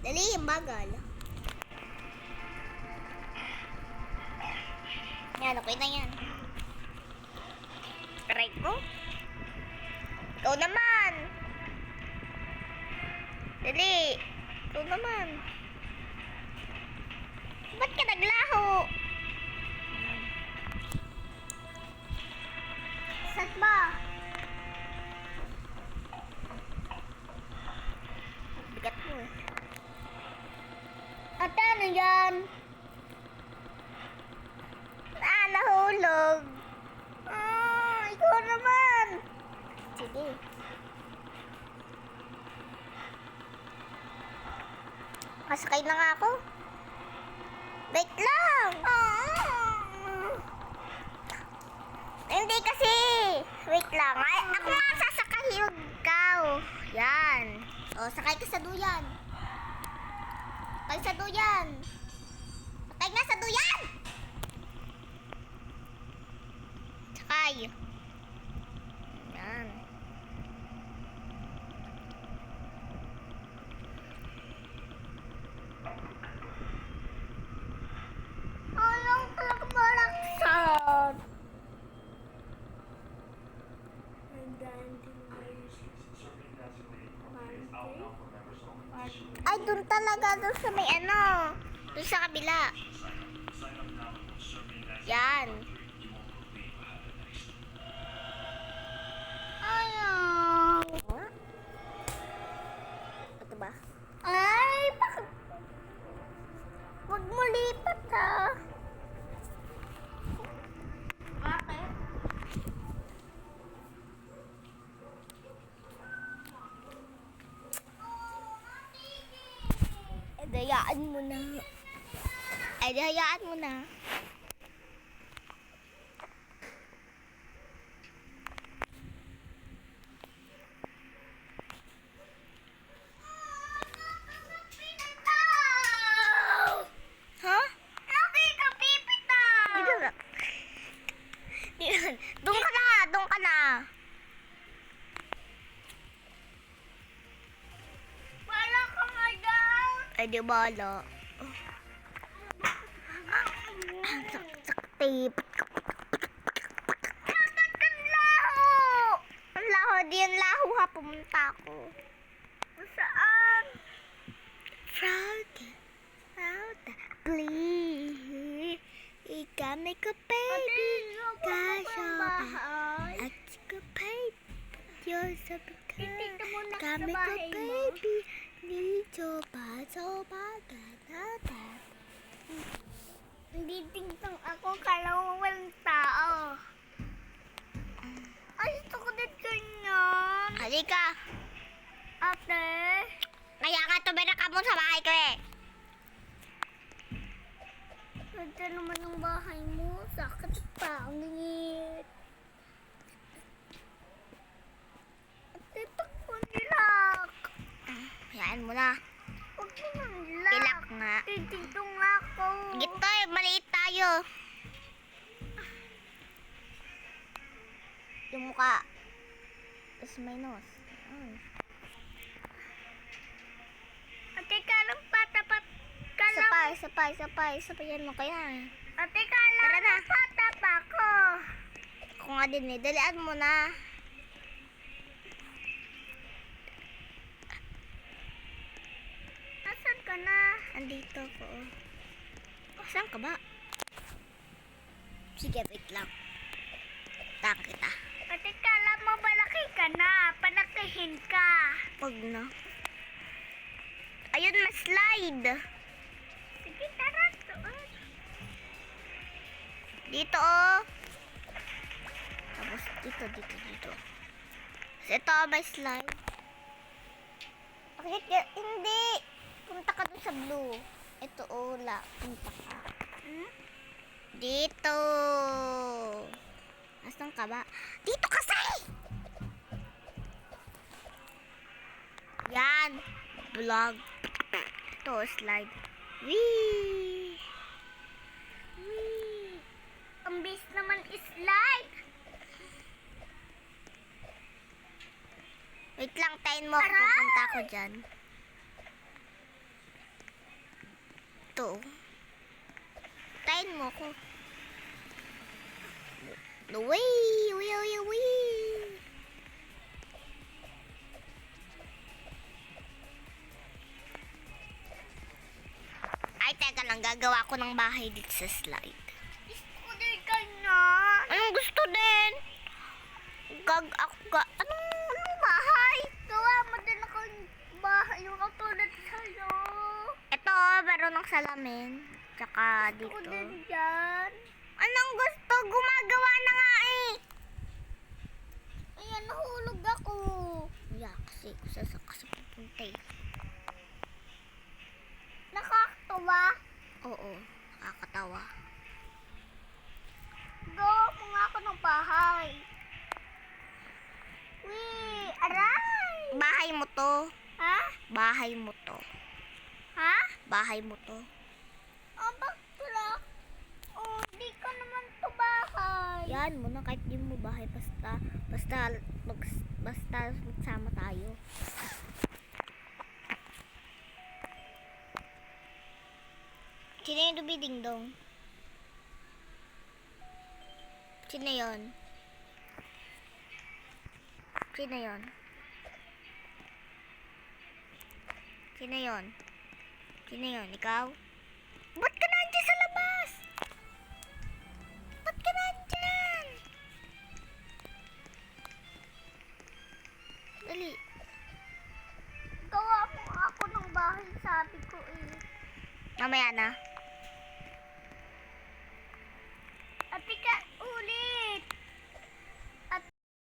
Dali, yung bagal. Yan, okay na yan. Try ko. Ikaw naman. Dali. Ikaw naman. Ba't ka naglaho? Saan ba? Bigat mo eh. Ate, ano yan? Nahulog. Ikaw naman. Sige. Masakay na nga ako. Wait lang. Hindi kasi. Wait lang. Ay, ako nga sasakay yung ikaw. Yan. O, sakay ka sa duyan. Sakay sa duyan. Sakay nga sa duyan. Sakay. Yan. Ayaw talaga malaksan. Ay, dun talaga. Dun sa may ano. Dun sa kabila. Yan. Ayaw. Ito ba? Ay, bakit? Huwag mo lipat ha. Bakit? Dayaan mo na. Ay, dayaan mo na. Ha? Lagi ka pipitaw! Dito na. Doon ka na, doon ka na. Wala ka nga daw. Ay, di bala. Tape. Dapat ang laho. Ang laho, di ang laho ha. Pumunta ako. Saan? Proud. Please. Kami ko baby. Kasama. At ko baby. Diyos sabi ka. Kami ko baby. Dito pa. Hindi tingtang ako, kalawang tao. Ay, gusto ko din ganyan. Halika. Ate? Kaya nga tumira ka mo sa bahay ko eh. Ganda naman yung bahay mo. Sakit pa. Ang ngit. Ate, takbo nilak. Hayaan mo na. Huwag mo nang ilak. Ilak nga. Titigtong ako. Gito eh, maliit tayo. Yung mukha. Tapos may nose. Ate, kalang patapat. Sapayan mo kaya. Ate, kalang patapa ko. Ako nga din eh. Dalian mo na. Nasaan ka na? Andito ko. Saan ka ba? Sige, wait lang. Taka kita. Ate, kala mo balaki ka na. Palakihin ka. Pag na. Ayun, ma-slide. Sige, tara. Doon. Dito, oh. Tapos, dito. Ito, may slide. Bakit ka? Hindi. Punta ka dun sa blue. Ito, Ola. Punta ka. Dito. Asan ka ba? Dito kasi! Yan. Vlog. Ito, slide. Wee! Ang bis naman slide. Wait lang, tayin mo ako. Pupunta ako dyan. dito. Tayin mo ko. Uy, uy, uy, uy. Ay, teka lang. Gagawa ko ng bahay dito sa slide. Gusto din ganyan. Anong gusto din? Anong bahay? Gawa mo din ako bahay yung katulad sa'yo. Ito, meron ng salamin. Tsaka dito. Gusto ko din dyan. Anong gusto? Gumagawa na nga eh. Ayan, nahulog ako. Yeah, kasi saan kasi pupunta eh. Nakakatawa? Oo, nakakatawa. Gawa mo nga ako ng bahay. Wee, aray! Bahay mo to. Ha? Bahay mo to. Ha? Bahay mo to. Bakit? Oh, di ka naman to bahay. Yan mo na kahit di mo bahay. Basta magsama tayo. Sino yung dubidingdong? Sino yun? Sino yun? Sino yun? Sino yun? Ikaw? Ba't ka nandiyan sa labas? Ba't ka nandiyan? Dali. Gawa mo ako ng bahay, sabi ko eh. Mamaya na.